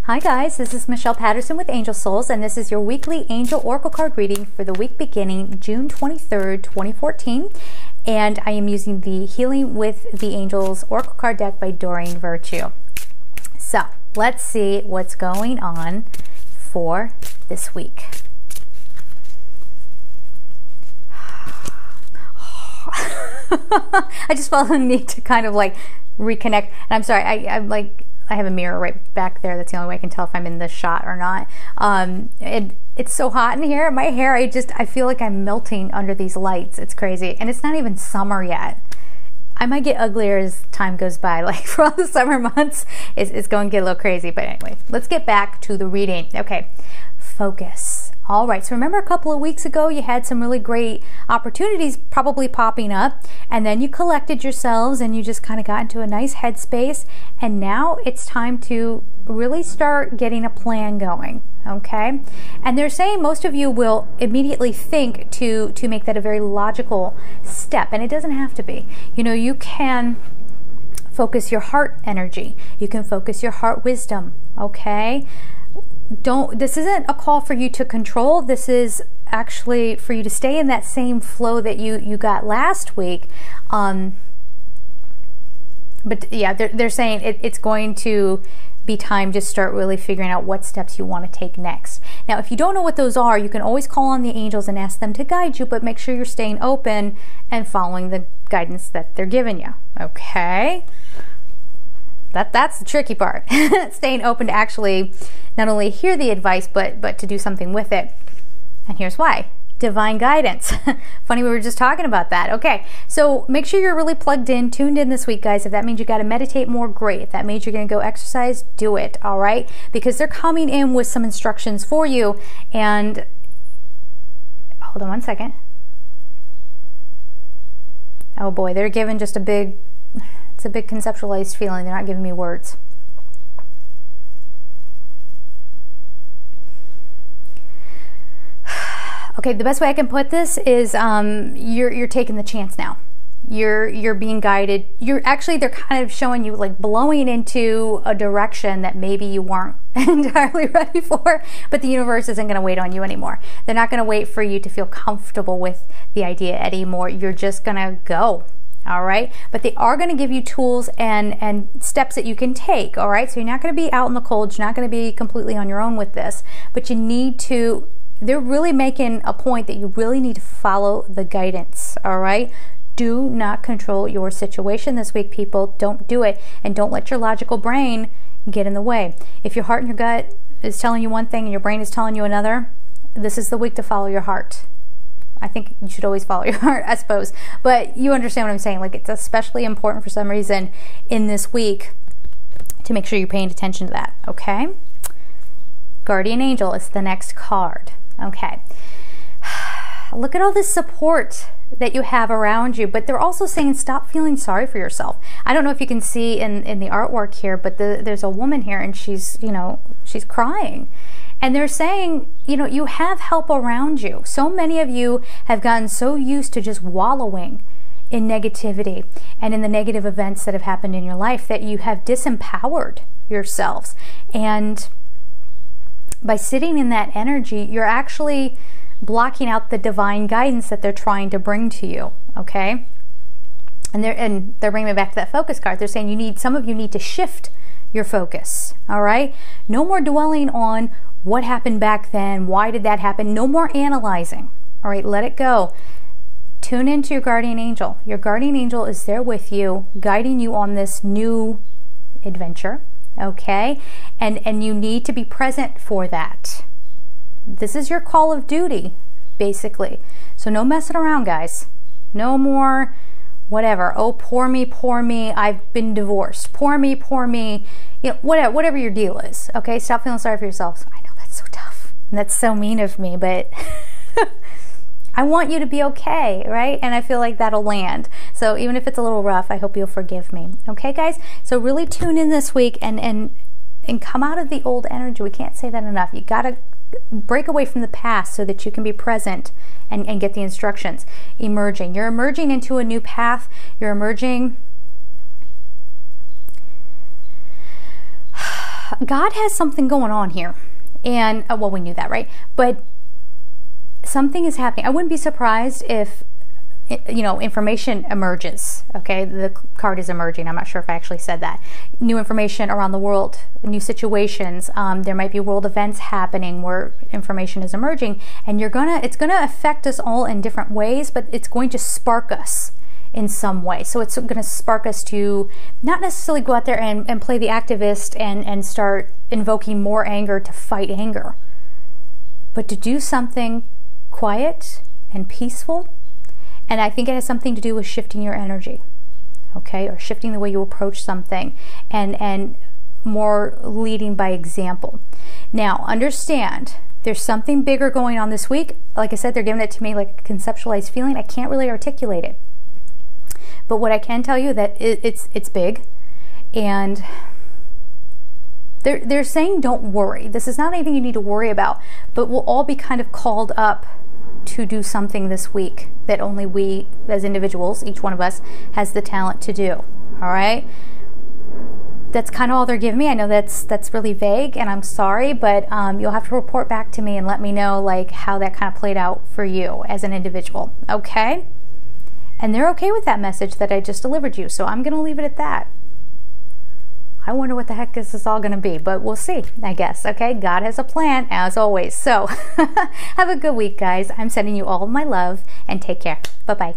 Hi guys, this is Michelle Patterson with Angel Souls, and this is your weekly Angel Oracle card reading for the week beginning June 23rd, 2014. And I am using the Healing with the Angels Oracle card deck by Doreen Virtue. So let's see what's going on for this week. I just felt the need to kind of like reconnect. And I'm sorry, I have a mirror right back there. That's the only way I can tell if I'm in the shot or not. It's so hot in here. My hair, I feel like I'm melting under these lights. It's crazy. And it's not even summer yet. I might get uglier as time goes by. Like for all the summer months, it's going to get a little crazy. But anyway, let's get back to the reading. Okay, focus. All right, so remember a couple of weeks ago, you had some really great opportunities probably popping up, and then you collected yourselves and you just kind of got into a nice headspace, and now it's time to really start getting a plan going, okay? And they're saying most of you will immediately think to make that a very logical step, and it doesn't have to be. You know, you can focus your heart energy. You can focus your heart wisdom, okay? This isn't a call for you to control. This is actually for you to stay in that same flow that you got last week. But yeah, they're saying it's going to be time to start really figuring out what steps you want to take next. Now, if you don't know what those are, you can always call on the angels and ask them to guide you, but make sure you're staying open and following the guidance that they're giving you, okay? That's the tricky part. Staying open to actually not only hear the advice, but to do something with it. And here's why. Divine guidance. Funny, we were just talking about that. Okay, so make sure you're really plugged in, tuned in this week, guys. If that means you got to meditate more, great. If that means you're going to go exercise, do it, all right? Because they're coming in with some instructions for you. And hold on one second. Oh boy, they're giving just a big conceptualized feeling. They're not giving me words. Okay, the best way I can put this is you're taking the chance now. You're being guided. They're kind of showing you like blowing into a direction that maybe you weren't entirely ready for, but the universe isn't going to wait on you anymore. They're not going to wait for you to feel comfortable with the idea anymore. You're just going to go. All right, but they are going to give you tools and steps that you can take. All right, so you're not going to be out in the cold. You're not going to be completely on your own with this, but you need to. They're really making a point that you really need to follow the guidance. All right, do not control your situation this week, people. Don't do it, and don't let your logical brain get in the way. If your heart and your gut is telling you one thing and your brain is telling you another, this is the week to follow your heart. I think you should always follow your heart, I suppose. But you understand what I'm saying. Like, it's especially important for some reason in this week to make sure you're paying attention to that, okay? Guardian Angel is the next card. Okay. Look at all this support that you have around you, but they're also saying stop feeling sorry for yourself. I don't know if you can see in the artwork here, but there's a woman here and she's crying. And they're saying, you have help around you. So many of you have gotten so used to just wallowing in negativity and in the negative events that have happened in your life that you have disempowered yourselves. And by sitting in that energy, you're actually blocking out the divine guidance that they're trying to bring to you, okay? And they're bringing me back to that focus card. They're saying some of you need to shift your focus, all right? No more dwelling on what happened back then, why did that happen? No more analyzing, all right? Let it go. Tune into your guardian angel. Your guardian angel is there with you, guiding you on this new adventure, okay? And you need to be present for that. This is your call of duty, basically. So no messing around, guys. No more whatever. Oh, poor me, I've been divorced. Poor me. Whatever your deal is, okay? Stop feeling sorry for yourselves. I know that's so tough. And that's so mean of me, but I want you to be okay, right? And I feel like that'll land. So even if it's a little rough, I hope you'll forgive me. Okay, guys? So really tune in this week and come out of the old energy. We can't say that enough. You gotta break away from the past so that you can be present and get the instructions. Emerging. You're emerging into a new path. You're emerging God has something going on here. And, well, we knew that, right? But something is happening. I wouldn't be surprised if, you know, information emerges. Okay, the card is emerging. I'm not sure if I actually said that. New information around the world, new situations. There might be world events happening where information is emerging, and it's gonna affect us all in different ways, but it's going to spark us in some way. So it's going to spark us to not necessarily go out there and play the activist and start invoking more anger to fight anger, but to do something quiet and peaceful. And I think it has something to do with shifting your energy, okay, or shifting the way you approach something, and more leading by example. Now, understand, there's something bigger going on this week. Like I said, they're giving it to me like a conceptualized feeling. I can't really articulate it. But what I can tell you that it's big, and they're saying don't worry. This is not anything you need to worry about, but we'll all be kind of called up to do something this week that only we as individuals, each one of us, has the talent to do. All right? That's kind of all they're giving me. I know that's really vague, and I'm sorry, but you'll have to report back to me and let me know like how that kind of played out for you as an individual. Okay? And they're okay with that message that I just delivered you, so I'm going to leave it at that. I wonder what the heck is this all going to be, but we'll see, I guess. Okay, God has a plan, as always. So have a good week, guys. I'm sending you all my love, and take care. Bye-bye.